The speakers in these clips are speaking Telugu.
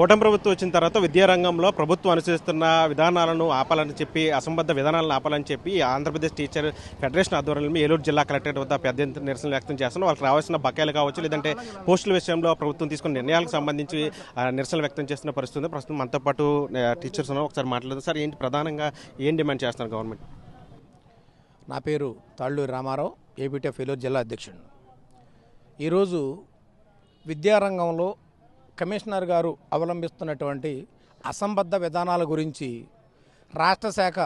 కూటమి ప్రభుత్వం వచ్చిన తర్వాత విద్యారంగంలో ప్రభుత్వం అనుసరిస్తున్న విధానాలను ఆపాలని చెప్పి అసంబద్ధ విధానాలను ఆపాలని చెప్పి ఆంధ్రప్రదేశ్ టీచర్ ఫెడరేషన్ ఆధ్వర్యంలో ఏలూరు జిల్లా కలెక్టరేట్ వద్ద పెద్ద ఎత్తున నిరసన వ్యక్తం చేస్తున్నారు. వాళ్ళకి రావాల్సిన బకాయిలు కావచ్చు, లేదంటే పోస్టుల విషయంలో ప్రభుత్వం తీసుకున్న నిర్ణయాలకు సంబంధించి నిరసన వ్యక్తం చేస్తున్న పరిస్థితి ఉంది. ప్రస్తుతం మనతో పాటు టీచర్స్ ఉన్నారు. ఒకసారి మాట్లాడదు సార్, ఏంటి ప్రధానంగా ఏం డిమాండ్ చేస్తున్నారు గవర్నమెంట్? నా పేరు తాళ్ళూరి రామారావు, ఏపీటీఎఫ్ ఏలూరు జిల్లా అధ్యక్షుడు. ఈరోజు విద్యారంగంలో కమిషనర్ గారు అవలంబిస్తున్నటువంటి అసంబద్ధ విధానాల గురించి రాష్ట్ర శాఖ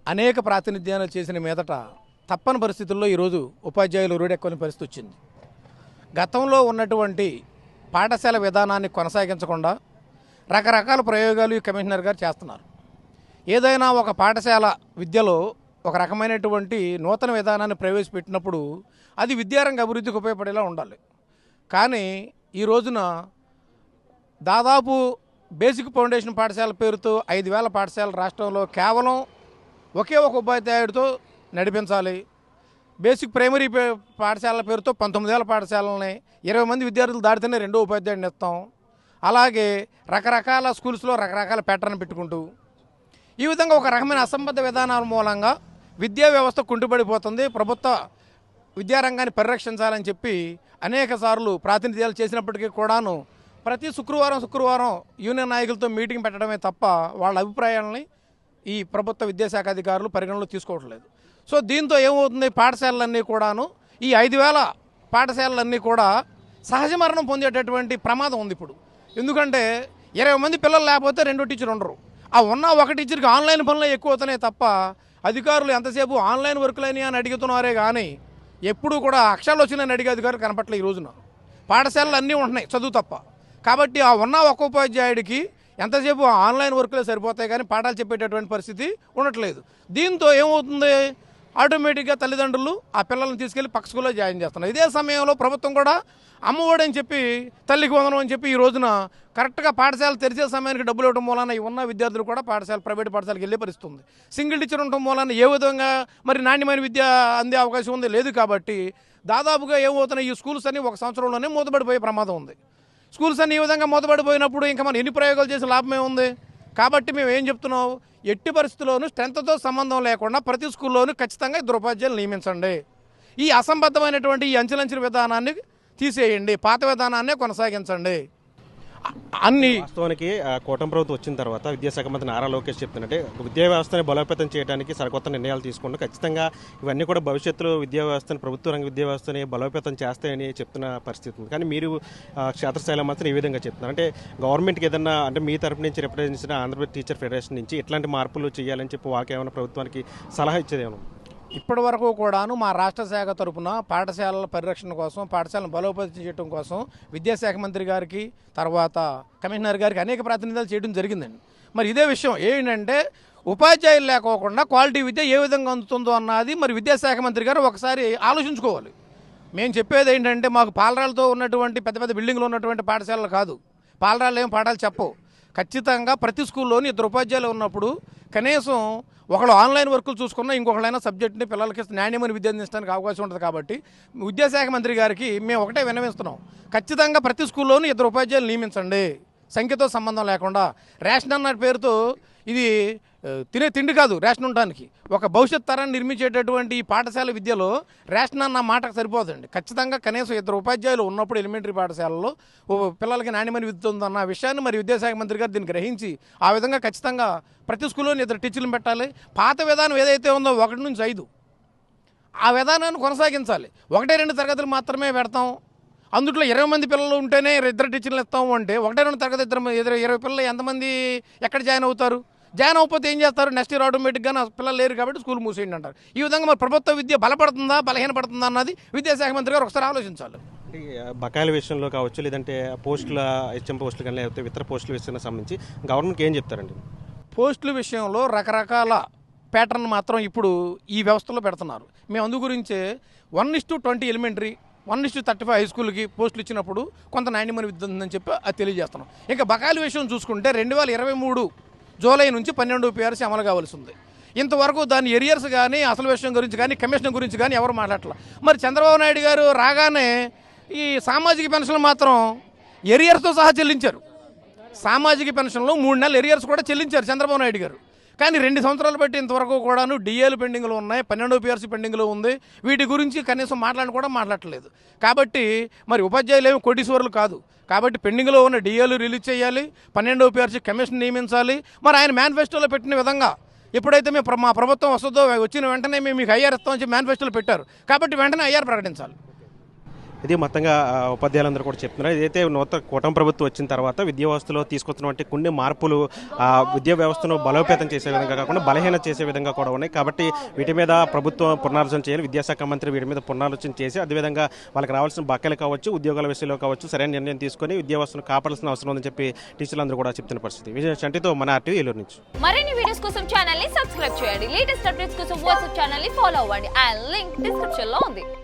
అనేక ప్రాతినిధ్యాలు చేసిన మీదట తప్పని పరిస్థితుల్లో ఈరోజు ఉపాధ్యాయులు రోడ్డెక్కని పరిస్థితి వచ్చింది. గతంలో ఉన్నటువంటి పాఠశాల విధానాన్ని కొనసాగించకుండా రకరకాల ప్రయోగాలు ఈ కమిషనర్ గారు చేస్తున్నారు. ఏదైనా ఒక పాఠశాల విద్యలో ఒక రకమైనటువంటి నూతన విధానాన్ని ప్రవేశపెట్టినప్పుడు అది విద్యారంగ అభివృద్ధికి ఉపయోగపడేలా ఉండాలి. కానీ ఈ రోజున దాదాపు బేసిక్ ఫౌండేషన్ పాఠశాల పేరుతో 5,000 పాఠశాల రాష్ట్రంలో కేవలం ఒకే ఒక ఉపాధ్యాయుడితో నడిపించాలి. బేసిక్ ప్రైమరీ పాఠశాలల పేరుతో 19,000 పాఠశాలని 20 మంది విద్యార్థులు దాటితేనే రెండో ఉపాధ్యాయుడిని ఇస్తాం. అలాగే రకరకాల స్కూల్స్లో రకరకాల ప్యాటర్న్ పెట్టుకుంటూ ఈ విధంగా ఒక రకమైన అసంబద్ధ విధానాల మూలంగా విద్యా వ్యవస్థ కుంటుపడిపోతుంది. ప్రభుత్వ విద్యారంగాన్ని పరిరక్షించాలని చెప్పి అనేక సార్లు ప్రాతినిధ్యాలు చేసినప్పటికీ కూడాను ప్రతి శుక్రవారం యూనియన్ నాయకులతో మీటింగ్ పెట్టడమే తప్ప వాళ్ళ అభిప్రాయాలని ఈ ప్రభుత్వ విద్యాశాఖ అధికారులు పరిగణలో తీసుకోవట్లేదు. సో దీంతో ఏమవుతుంది, పాఠశాలలన్నీ కూడాను ఈ 5,000 పాఠశాలలన్నీ కూడా సహజ మరణం పొందేటటువంటి ప్రమాదం ఉంది ఇప్పుడు. ఎందుకంటే 20 మంది పిల్లలు లేకపోతే రెండో టీచర్ ఉండరు. ఆ ఉన్న ఒక టీచర్కి ఆన్లైన్ పనులు ఎక్కువ అవుతున్నాయి తప్ప అధికారులు ఎంతసేపు ఆన్లైన్ వర్కులని అని అడుగుతున్నారే కానీ ఎప్పుడూ కూడా అక్షరాలు వచ్చినాయని అడిగే అధికారులు కనపట్లే. ఈ రోజున పాఠశాలలు అన్నీ ఉంటున్నాయి చదువు తప్ప. కాబట్టి ఆ ఉన్న ఒక్క ఉపాధ్యాయుడికి ఎంతసేపు ఆన్లైన్ వర్కులే సరిపోతాయి కానీ పాఠాలు చెప్పేటటువంటి పరిస్థితి ఉండట్లేదు. దీంతో ఏమవుతుంది, ఆటోమేటిక్గా తల్లిదండ్రులు ఆ పిల్లల్ని తీసుకెళ్లి పక్క స్కూల్లో జాయిన్ చేస్తున్నారు. ఇదే సమయంలో ప్రభుత్వం కూడా అమ్మఒడి అని చెప్పి తల్లికి వందనం అని చెప్పి ఈ రోజున కరెక్ట్గా పాఠశాల తెరిచే సమయానికి డబ్బులు ఇవ్వడం మూలాన ఉన్న విద్యార్థులు కూడా ప్రైవేట్ పాఠశాలకు వెళ్ళే పరిస్థితి ఉంది. సింగిల్ టీచర్ ఉండటం మూలాన ఏ విధంగా మరి నాణ్యమైన విద్య అందే అవకాశం ఉంది లేదు. కాబట్టి దాదాపుగా ఏమవుతున్నాయి, ఈ స్కూల్స్ అన్ని ఒక సంవత్సరంలోనే మూతపడిపోయే ప్రమాదం ఉంది. స్కూల్స్ అన్ని ఈ విధంగా మూతపడిపోయినప్పుడు ఇంకా మనం ఎన్ని ప్రయోగాలు చేసే లాభమే ఉంది. కాబట్టి మేము ఏం చెప్తున్నాం, ఎట్టి పరిస్థితుల్లోనూ స్ట్రెంత్తో సంబంధం లేకుండా ప్రతి స్కూల్లోనూ ఖచ్చితంగా 2 ఉపాధ్యాయులు నియమించండి. ఈ అసంబద్ధమైనటువంటి ఈ అంచెలంచెల విధానాన్ని తీసేయండి, పాత విధానాన్నే కొనసాగించండి. అన్ని వాస్తవానికి కూటమి ప్రభుత్వం వచ్చిన తర్వాత విద్యాశాఖ మంత్రి నారా లోకేష్ చెప్తున్నట్టే విద్యా వ్యవస్థని బలోపేతం చేయడానికి సరికొత్త నిర్ణయాలు తీసుకుంటూ ఖచ్చితంగా ఇవన్నీ కూడా భవిష్యత్తులో విద్యా వ్యవస్థను ప్రభుత్వ రంగ విద్యా వ్యవస్థని బలోపేతం చేస్తాయని చెప్తున్న పరిస్థితి ఉంది. కానీ మీరు క్షేత్రస్థాయిలో మాత్రం ఈ విధంగా చెప్తున్నారు. అంటే గవర్నమెంట్కి ఏదన్నా అంటే మీ తరపు నుంచి రిప్రజెంట్ చేసిన ఆంధ్రప్రదేశ్ టీచర్ ఫెడరేషన్ నుంచి ఇట్లాంటి మార్పులు చేయాలని చెప్పి వాకేమైనా ప్రభుత్వానికి సలహా ఇచ్చేదేమో? ఇప్పటి వరకు కూడాను మా రాష్ట్ర శాఖ తరఫున పాఠశాలల పరిరక్షణ కోసం, పాఠశాలను బలోపేతం చేయడం కోసం విద్యాశాఖ మంత్రి గారికి తర్వాత కమిషనర్ గారికి అనేక ప్రాతినిధ్యాలు చేయడం జరిగిందండి. మరి ఇదే విషయం ఏంటంటే ఉపాధ్యాయులు లేకోకుండా క్వాలిటీ విద్య ఏ విధంగా అందుతుందో అన్నది మరి విద్యాశాఖ మంత్రి గారు ఒకసారి ఆలోచించుకోవాలి. మేము చెప్పేది ఏంటంటే మాకు పాలరాలతో ఉన్నటువంటి పెద్ద పెద్ద బిల్డింగ్లు ఉన్నటువంటి పాఠశాలలు కాదు, పాలరాలు ఏం పాఠాలు చెప్పవు. ఖచ్చితంగా ప్రతి స్కూల్లోని 2 ఉపాధ్యాయులు ఉన్నప్పుడు కనీసం ఒకళ్ళు ఆన్లైన్ వర్కులు చూసుకున్నా ఇంకొకళ్ళైనా సబ్జెక్ట్ని పిల్లలకి నాణ్యమైన విద్య అందించడానికి అవకాశం ఉంటుంది. కాబట్టి విద్యాశాఖ మంత్రి గారికి మేము ఒకటే విన్నవిస్తున్నాం, ఖచ్చితంగా ప్రతి స్కూల్లోనూ 2 ఉపాధ్యాయులు నియమించండి, సంఖ్యతో సంబంధం లేకుండా. రేషన్ అన్న పేరుతో ఇది తినే తిండి కాదు, రేషన్ ఉండడానికి ఒక భవిష్యత్ తరాన్ని నిర్మించేటటువంటి ఈ పాఠశాల విద్యలో రేషన్ అన్న మాటకు సరిపోదండి. ఖచ్చితంగా కనీసం 2 ఉపాధ్యాయులు ఉన్నప్పుడు ఎలిమెంటరీ పాఠశాలలో పిల్లలకి నాణ్యమైన విద్య ఉందన్న విషయాన్ని మరి విద్యాశాఖ మంత్రి గారు దీన్ని గ్రహించి ఆ విధంగా ఖచ్చితంగా ప్రతి స్కూల్లో 2 టీచర్లు పెట్టాలి. పాత విధానం ఏదైతే ఉందో 1 నుంచి 5 ఆ విధానాన్ని కొనసాగించాలి. 1-2 తరగతులు మాత్రమే పెడతాం, అందుట్లో 20 మంది పిల్లలు ఉంటేనే 2 టీచర్లు ఇస్తాము అంటే 1-2 తరగతి 20 పిల్లలు ఎంతమంది ఎక్కడ జాయిన్ అవుతారు? జాయిన్ అవ్వకపోతే ఏం చేస్తారు, నెక్స్ట్ ఇయర్ ఆటోమేటిక్గా నా పిల్లలు లేరు కాబట్టి స్కూల్ మూసేయండి అంటారు. ఈ విధంగా మరి ప్రభుత్వ విద్య బలపడుతుందా బలహీనపడుతుందా అన్నది విద్యాశాఖ మంత్రి గారు ఒకసారి ఆలోచించాలి. బకాయిల విషయంలో కావచ్చు, లేదంటే పోస్టుల హెచ్ఎం పోస్టులు కానీ లేకపోతే ఇతర పోస్టుల విషయానికి సంబంధించి గవర్నమెంట్కి ఏం చెప్తారండి? పోస్టుల విషయంలో రకరకాల ప్యాటర్న్ మాత్రం ఇప్పుడు ఈ వ్యవస్థలో పెడుతున్నారు. మేము అందు గురించే 1:20 ఎలిమెంటరీ, 1:35 హై స్కూల్కి పోస్టులు ఇచ్చినప్పుడు కొంత నాణ్యమైన విద్య ఉందని చెప్పి అది తెలియజేస్తున్నాం. ఇంకా బకాయిల విషయం చూసుకుంటే 2023 జూలై నుంచి 12 PRC అమలు కావాల్సి ఉంది. ఇంతవరకు దాని ఎరియర్స్ కానీ అసలు విషయం గురించి కానీ కమిషన్ గురించి కానీ ఎవరు మాట్లాడట్లేదు. మరి చంద్రబాబు నాయుడు గారు రాగానే ఈ సామాజిక పెన్షన్లు మాత్రం ఎరియర్స్తో సహా చెల్లించారు. సామాజిక పెన్షన్లో 3 నెలలు ఎరియర్స్ కూడా చెల్లించారు చంద్రబాబు నాయుడు గారు. కానీ 2 సంవత్సరాలు బట్టి ఇంతవరకు కూడాను డిఏలు పెండింగ్లో ఉన్నాయి, 12 పిఆర్సీ పెండింగ్లో ఉంది. వీటి గురించి కనీసం కూడా మాట్లాడట్లేదు. కాబట్టి మరి ఉపాధ్యాయులు ఏమి కోటీశ్వరులు కాదు. కాబట్టి పెండింగ్లో ఉన్న డిఏలు రిలీజ్ చేయాలి, 12 పిఆర్సీ కమిషన్ నియమించాలి. మరి ఆయన మేనిఫెస్టోలో పెట్టిన విధంగా ఎప్పుడైతే మా ప్రభుత్వం వస్తుందో వచ్చిన వెంటనే మేము మీకు ఐఆర్ ఇస్తామని చెప్పి మేనిఫెస్టోలో పెట్టారు. కాబట్టి వెంటనే ఐఆర్ ప్రకటించాలి. ఇది మొత్తంగా ఉపాధ్యాయులందరూ కూడా చెప్తున్నారు. ఏదైతే నూతన కూటమి ప్రభుత్వం వచ్చిన తర్వాత విద్యా వ్యవస్థలో తీసుకొచ్చినటువంటి కొన్ని మార్పులు విద్యా వ్యవస్థను బలోపేతం చేసే విధంగా కాకుండా బలహీన చేసే విధంగా కూడా ఉన్నాయి. కాబట్టి వీటి మీద ప్రభుత్వం పునరాలోచన చేయాలి. విద్యాశాఖ మంత్రి వీటి మీద పునరాలోచన చేసి అదేవిధంగా వాళ్ళకి రావాల్సిన బకాయిలు కావచ్చు, ఉద్యోగాల విషయంలో కావచ్చు సరైన నిర్ణయం తీసుకొని విద్యా వ్యవస్థను కాపాడాల్సిన అవసరం ఉందని చెప్పి టీచర్లందరూ కూడా చెప్తున్న పరిస్థితి. విజయ చంటితో మన ఆర్టీవీ ఏలూరు నుంచి. మరిన్ని వీడియోస్ కోసం ఛానల్ ని సబ్స్క్రైబ్ చేయండి. లేటెస్ట్ అప్డేట్స్ కోసం వాట్సాప్ ఛానల్ ని ఫాలో అవ్వండి. ఆ లింక్ డిస్క్రిప్షన్ లో ఉంది.